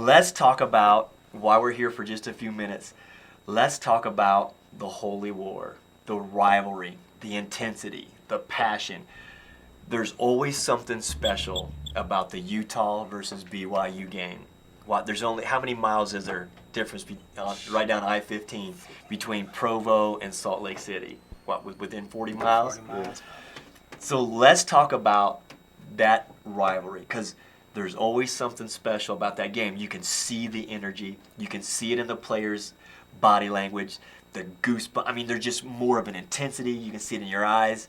let's talk about, while we're here for just a few minutes, let's talk about the holy war, the rivalry, the intensity, the passion. There's always something special about the Utah versus BYU game. There's only, how many miles is there difference right down I-15 between Provo and Salt Lake City? Within 40 miles? 40 miles. So let's talk about that rivalry, because there's always something special about that game. You can see the energy. You can see it in the players' body language, the goosebumps. I mean, there's just more of an intensity. You can see it in your eyes.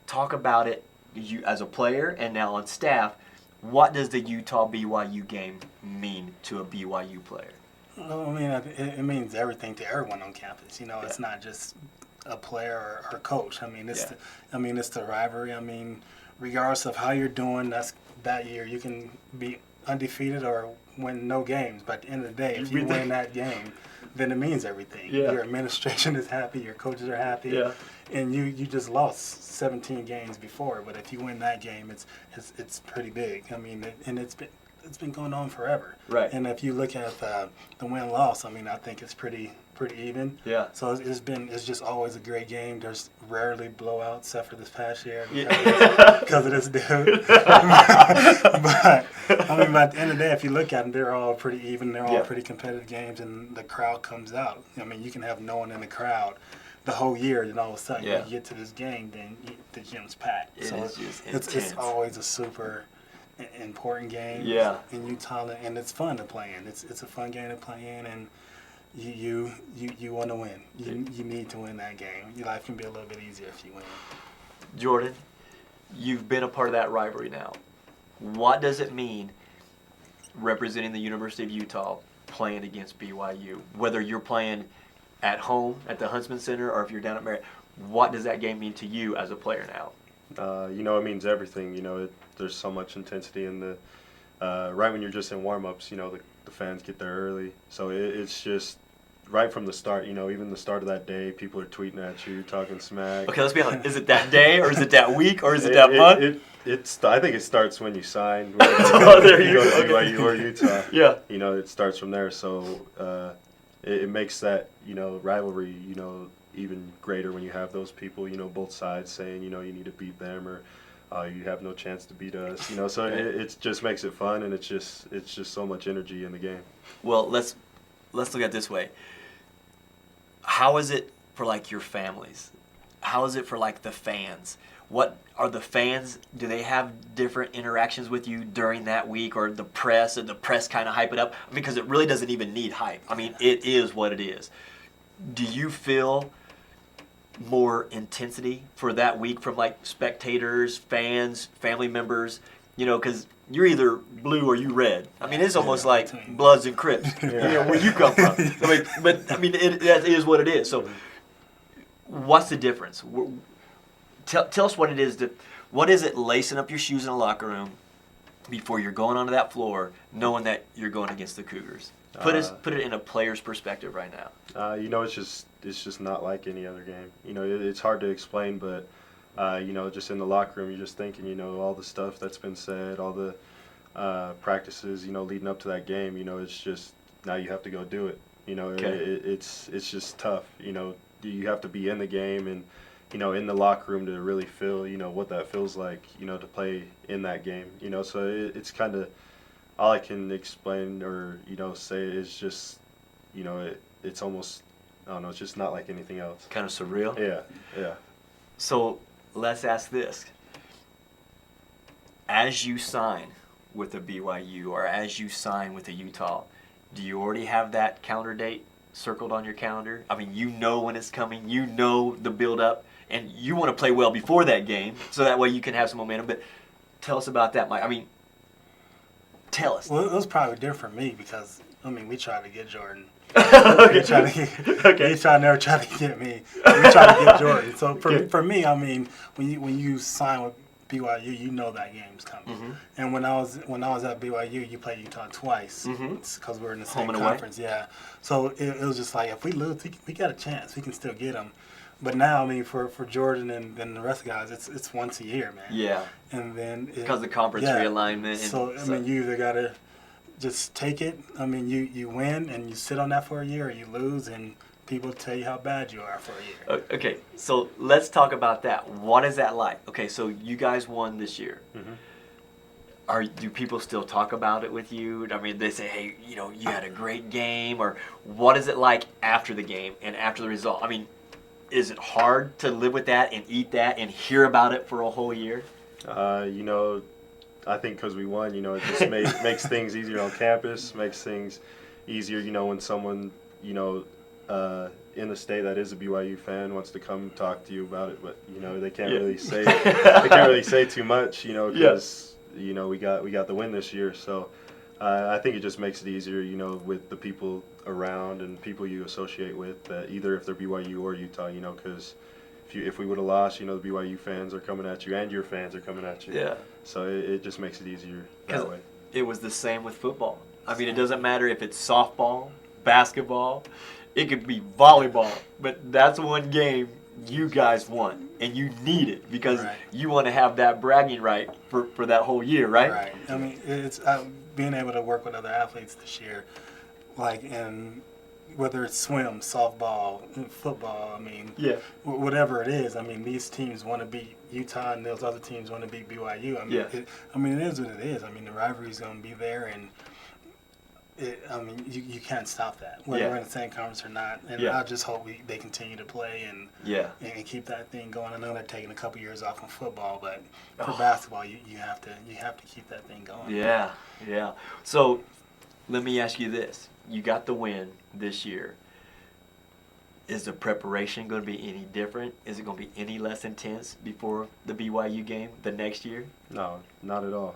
Talk about it, you as a player and now on staff. What does the Utah-BYU game mean to a BYU player? Well, I mean, it means everything to everyone on campus. You know, it's not just a player or coach. I mean, it's the rivalry. I mean, regardless of how you're doing, that year you can be undefeated or win no games. But at the end of the day, if you win that game, then it means everything. Yeah. Your administration is happy, your coaches are happy, and you just lost 17 games before. But if you win that game, it's pretty big. I mean, it's been going on forever. Right. And if you look at the win-loss, I mean, I think it's pretty even. Yeah. So it's just always a great game. There's rarely blowouts, except for this past year because of this dude. But I mean, at the end of the day, if you look at them, they're all pretty even. They're all pretty competitive games, and the crowd comes out. I mean, you can have no one in the crowd the whole year, and all of a sudden when you get to this game, then the gym's packed. It's always a super important game in Utah, and it's fun to play in. It's a fun game to play in, and you want to win. You need to win that game. Your life can be a little bit easier if you win. Jordan, you've been a part of that rivalry now. What does it mean representing the University of Utah playing against BYU? Whether you're playing at home at the Huntsman Center or if you're down at Merritt, what does that game mean to you as a player now? It means everything. There's so much intensity in the right when you're just in warm-ups. The fans get there early, so it's just right from the start. Even the start of that day, people are tweeting at you, talking smack. Okay, let's be honest. Is it that day, or is it that week, or is it that month? I think it starts when you sign. There you go. To BYU or Utah. Yeah. It starts from there. So it makes that rivalry even greater when you have those people both sides saying you need to beat them or you have no chance to beat us. So it just makes it fun, and it's just so much energy in the game. Well, let's look at it this way. How is it for your families? How is it for the fans? What are the fans? Do they have different interactions with you during that week, or the press? And the press kind of hype it up because it really doesn't even need hype. I mean, it is what it is. Do you feel more intensity for that week from spectators, fans, family members? Because you're either blue or you red. I mean, it's almost like Bloods and Crips. Where you come from. It is what it is. So, what's the difference? Tell us what it is. What is it lacing up your shoes in the locker room before you're going onto that floor, knowing that you're going against the Cougars? Put it in a player's perspective right now. It's just not like any other game. It's hard to explain, but just in the locker room, you're just thinking, all the stuff that's been said, all the practices, leading up to that game. It's just now you have to go do it. It's just tough. You have to be in the game and in the locker room to really feel what that feels like. To play in that game. So it's kind of all I can explain or say is just it's almost, I don't know, it's just not like anything else. Kind of surreal? Yeah. So let's ask this. As you sign with the BYU or as you sign with the Utah, do you already have that calendar date circled on your calendar? I mean, when it's coming, the build-up, and you want to play well before that game so that way you can have some momentum. But tell us about that, Mike. I mean, tell us. Well, it was probably different for me because, we tried to get Jordan. Okay. He never tried to get me. We tried to get Jordan. So for me, when you sign with BYU, that game's coming. Mm-hmm. And when I was at BYU, you played Utah twice because we're in the same conference. Yeah. So it was just like if we lose, we got a chance. We can still get them. But now, for Jordan and the rest of the guys, it's once a year, man. Yeah. And then because of the conference realignment. You either gotta just take it. I mean, you win and you sit on that for a year, or you lose and people tell you how bad you are for a year. Okay, so let's talk about that. What is that like? Okay, so you guys won this year. Do people still talk about it with you? I mean, they say, hey, you had a great game, or what is it like after the game and after the result? I mean, is it hard to live with that and eat that and hear about it for a whole year? I think because we won, it just makes things easier on campus, makes things easier, when someone, in the state that is a BYU fan wants to come talk to you about it, but, they can't really say too much, because, we got the win this year. So I think it just makes it easier, with the people around and people you associate with, either if they're BYU or Utah, because if we would have lost, the BYU fans are coming at you and your fans are coming at you. Yeah. So it just makes it easier that way. It was the same with football. I mean, it doesn't matter if it's softball, basketball, it could be volleyball, but that's one game you guys won, and you need it because you want to have that bragging right for that whole year, right? Right. I mean, it's being able to work with other athletes this year, like whether it's swim, softball, football, I mean, whatever it is. I mean, these teams want to beat Utah, and those other teams want to beat BYU. I mean, it is what it is. I mean, the rivalry is going to be there, and you can't stop that, whether we're in the same conference or not. And I just hope they continue to play and keep that thing going. I know they're taking a couple years off from football, but for basketball, you have to keep that thing going. Yeah. So let me ask you this. You got the win this year. Is the preparation going to be any different? Is it going to be any less intense before the BYU game the next year? No, not at all.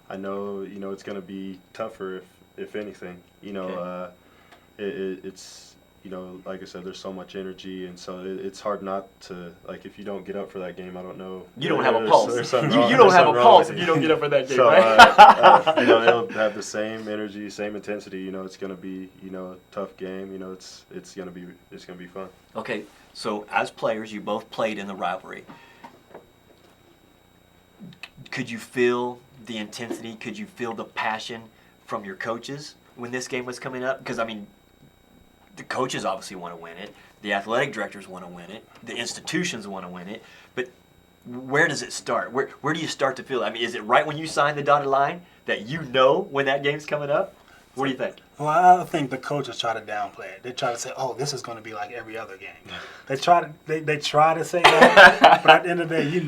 I know it's going to be tougher if anything. It's like I said, there's so much energy, and so it's hard not to, like, if you don't get up for that game, I don't know. You don't have a pulse. You don't have a pulse if you don't get up for that game, right? It'll have the same energy, same intensity. It's going to be, a tough game. It's going to be fun. Okay, so as players, you both played in the rivalry. Could you feel the intensity? Could you feel the passion from your coaches when this game was coming up? Because, I mean, the coaches obviously want to win it. The athletic directors want to win it. The institutions want to win it. But where does it start? Where do you start to feel it? I mean, is it right when you sign the dotted line that you know when that game's coming up? What do you think? Well, I think the coaches try to downplay it. They try to say, "Oh, this is going to be like every other game." They try to say that, but at the end of the day,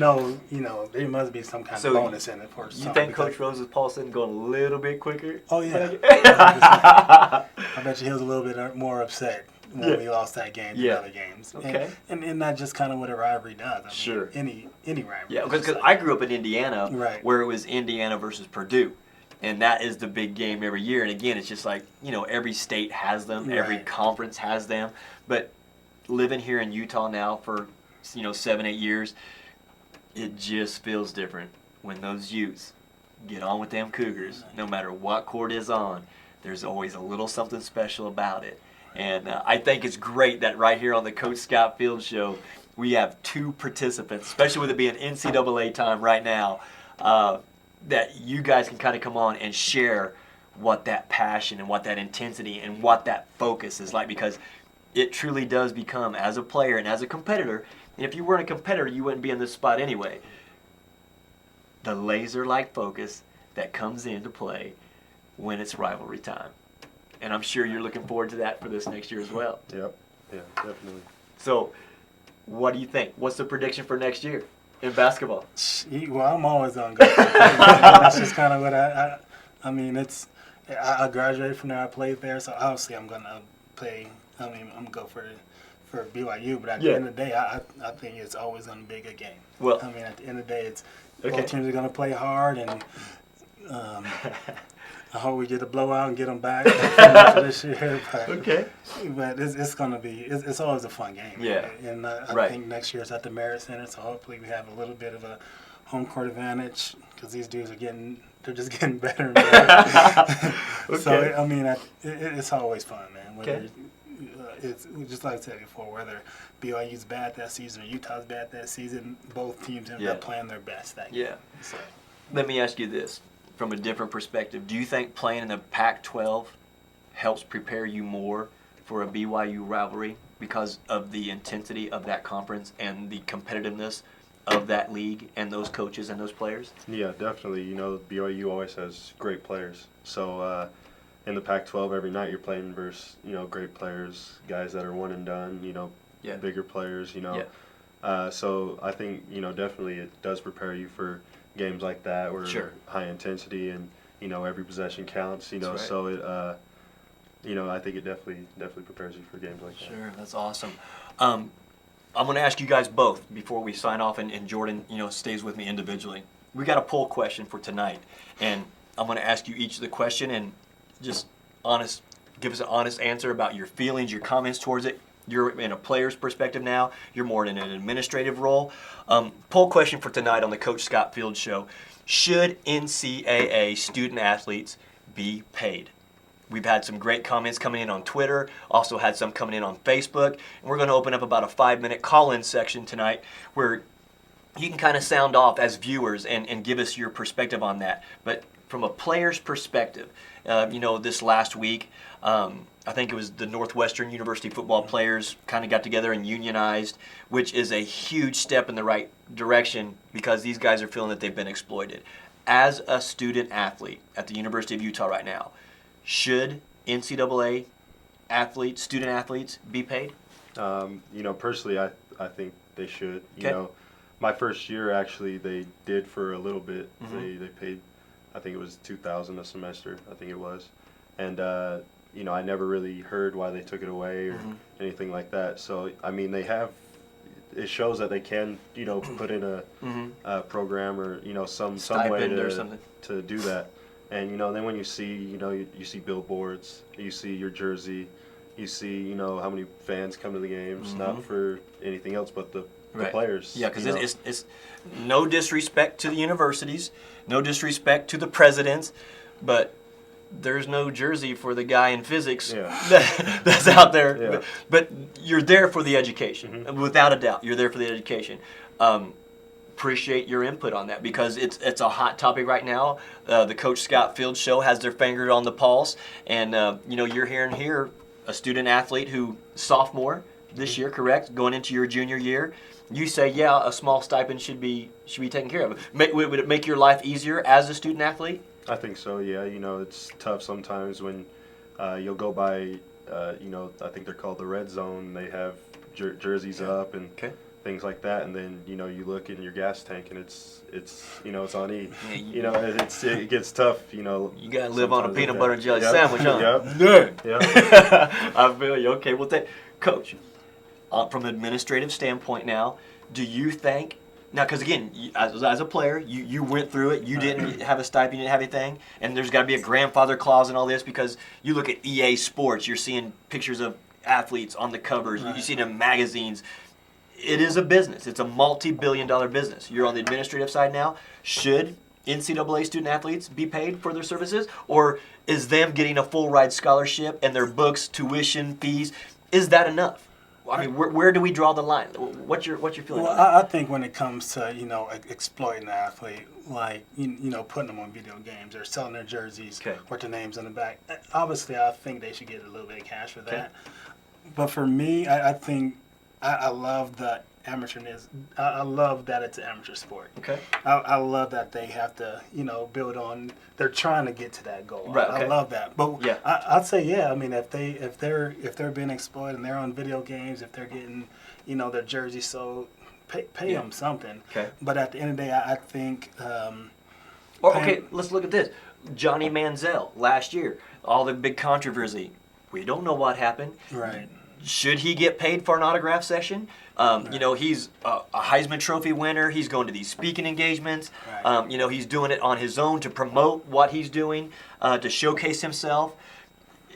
there must be some kind of bonus in it for something. You think Coach Rose's pulse isn't going a little bit quicker? Oh yeah. I bet you he was a little bit more upset when we lost that game than other games. Okay. And that's just kind of what a rivalry does. I mean, sure. Any rivalry. Yeah, because I grew up in Indiana, where it was Indiana versus Purdue. And that is the big game every year. And again, it's just like, every state has them. Every conference has them. But living here in Utah now for, 7-8 years, it just feels different when those Utes get on with them Cougars. No matter what court is on, there's always a little something special about it. And I think it's great that right here on the Coach Scott Field Show, we have two participants, especially with it being NCAA time right now, that you guys can kind of come on and share what that passion and what that intensity and what that focus is like, because it truly does become, as a player and as a competitor, and if you weren't a competitor, you wouldn't be in this spot anyway, the laser-like focus that comes into play when it's rivalry time. And I'm sure you're looking forward to that for this next year as well. Yep. Yeah, definitely. So, what do you think? What's the prediction for next year in basketball? Well, I'm always on good. That's just kind of what I mean, I graduated from there. I played there, so obviously I'm going to play. I mean, I'm going to go for BYU, but at the end of the day, I think it's always going to be a good game. Well, I mean, at the end of the day, both teams are going to play hard, and I hope we get a blowout and get them back for this year. But it's going to be, it's always a fun game. Yeah. And I think next year it's at the Merit Center, so hopefully we have a little bit of a home court advantage because these dudes they're just getting better and better. So, I mean, it's always fun, man. Whether it's just like I said before, whether BYU's bad that season or Utah's bad that season, both teams end up playing their best that game. So. Let me ask you this. from a different perspective, do you think playing in the Pac-12 helps prepare you more for a BYU rivalry because of the intensity of that conference and the competitiveness of that league and those coaches and those players? Yeah, definitely. You know, BYU always has great players. So in the Pac-12, every night you're playing versus, you know, great players, guys that are one and done, you know, bigger players, you know. So I think, you know, definitely it does prepare you for games like that where high intensity and, you know, every possession counts, you know. So it, you know, I think it definitely prepares you for games like that. Sure, that's awesome. I'm going to ask you guys both before we sign off, and Jordan, you know, stays with me individually. We got a poll question for tonight, and I'm going to ask you each the question and just give us an honest answer about your feelings, your comments towards it. You're in a player's perspective now. You're more in an administrative role. Poll question for tonight on the Coach Scott Field Show. Should NCAA student athletes be paid? We've had some great comments coming in on Twitter, also had some coming in on Facebook. And we're going to open up about a 5-minute call-in section tonight where you can kind of sound off as viewers and give us your perspective on that. But from a player's perspective, you know, this last week, I think it was the Northwestern University football players kind of got together and unionized, which is a huge step in the right direction because these guys are feeling that they've been exploited. As a student athlete at the University of Utah right now, should NCAA athletes, student athletes, be paid? You know, personally, I think they should. You know, my first year actually they did for a little bit. They paid, I think it was $2,000 a semester. I think it was, and you know, I never really heard why they took it away or anything like that. So I mean, they have. It shows that they can, you know, put in a program or, you know, some way to do that. And, you know, then when you see, you know, you see billboards, you see your jersey, you see, you know, how many fans come to the games, not for anything else but the players. Yeah, because it's no disrespect to the universities, no disrespect to the presidents, but there's no jersey for the guy in physics that's out there. Yeah. But you're there for the education, without a doubt. You're there for the education. Appreciate your input on that because it's a hot topic right now. The Coach Scott Field Show has their finger on the pulse, and you know, you're hearing here a student athlete who sophomore this year, correct, going into your junior year. You say, yeah, a small stipend should be taken care of. Would it make your life easier as a student athlete? I think so. Yeah, you know, it's tough sometimes when you'll go by. You know, I think they're called the red zone. They have jerseys up and things like that, and then, you know, you look in your gas tank and it's you know, it's on E. You know, it gets tough. You know, you gotta live on a peanut butter jelly sandwich, huh? I feel you. Okay, well, Coach, from an administrative standpoint now, do you think now? Because again, as a player, you went through it. You didn't have a stipend, you didn't have anything, and there's got to be a grandfather clause and all this because you look at EA Sports, you're seeing pictures of athletes on the covers. You see it in magazines. It is a business. It's a multi-billion-dollar business. You're on the administrative side now. Should NCAA student athletes be paid for their services? Or is them getting a full ride scholarship and their books, tuition, fees, is that enough? I mean, where do we draw the line? What's your feeling? Well, I think when it comes to, you know, exploiting the athlete, like, you know, putting them on video games or selling their jerseys with their names on the back, obviously I think they should get a little bit of cash for that. But for me, I think I love the amateurness. I love that it's an amateur sport. I love that they have to, you know, build on. They're trying to get to that goal. I love that. But I'd say, I mean, if they're being exploited and they're on video games, if they're getting, you know, their jersey sold, pay them something. But at the end of the day, I think. Let's look at this. Johnny Manziel last year, all the big controversy. We don't know what happened. Right. Should he get paid for an autograph session? You know, he's a Heisman Trophy winner. He's going to these speaking engagements. You know, he's doing it on his own to promote what he's doing, to showcase himself.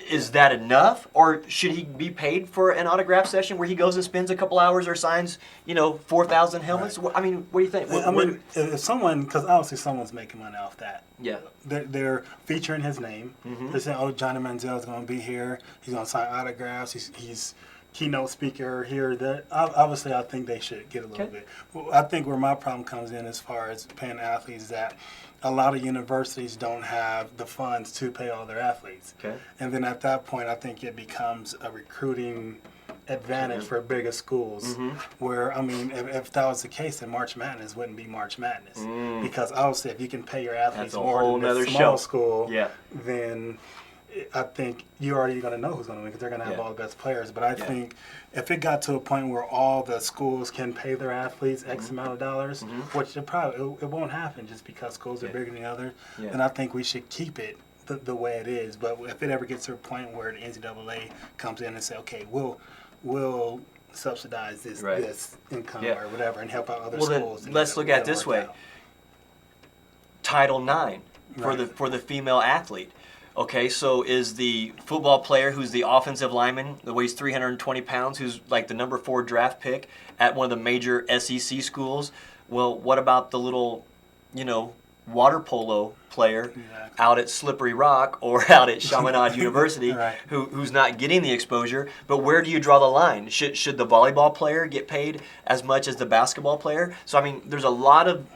Is that enough? Or should he be paid for an autograph session where he goes and spends a couple hours or signs, you know, 4,000 helmets? I mean, what do you think? I mean, if someone, because obviously someone's making money off that. Yeah. They're featuring his name. They're saying, oh, Johnny Manziel is going to be here. He's going to sign autographs. He's keynote speaker here or there. Obviously, I think they should get a little bit. Well, I think where my problem comes in as far as paying athletes is that a lot of universities don't have the funds to pay all their athletes. Okay. And then at that point, I think it becomes a recruiting advantage for bigger schools. Where, I mean, if that was the case, then March Madness wouldn't be March Madness. Because obviously, if you can pay your athletes more than a small school, then I think you're already going to know who's going to win because they're going to have all the best players. But I think if it got to a point where all the schools can pay their athletes X amount of dollars, which it won't happen just because schools are bigger than the others, then I think we should keep it the way it is. But if it ever gets to a point where the NCAA comes in and say, okay, we'll subsidize this income or whatever and help out other schools. Then let's look at it this way. Title IX for the female athlete. Okay, so is the football player who's the offensive lineman, that weighs 320 pounds, who's like the number 4 draft pick at one of the major SEC schools? Well, what about the little, water polo player out at Slippery Rock or out at Chaminade University who's not getting the exposure? But where do you draw the line? Should the volleyball player get paid as much as the basketball player? So, I mean, there's a lot of,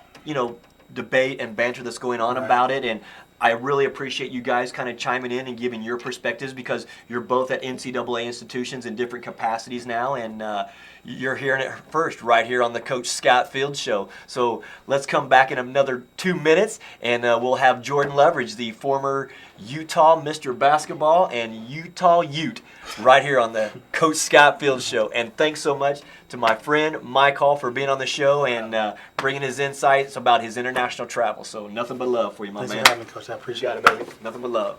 debate and banter that's going on about it, and I really appreciate you guys kind of chiming in and giving your perspectives because you're both at NCAA institutions in different capacities now, and you're hearing it first right here on the Coach Scott Field Show. So let's come back in another 2 minutes, and we'll have Jordan Loveridge, the former Utah Mr. Basketball and Utah Ute, right here on the Coach Scott Field Show. And thanks so much to my friend Mike Hall for being on the show and bringing his insights about his international travel. So nothing but love for you, my man. Thanks for having me, Coach. I appreciate it, baby. Nothing but love.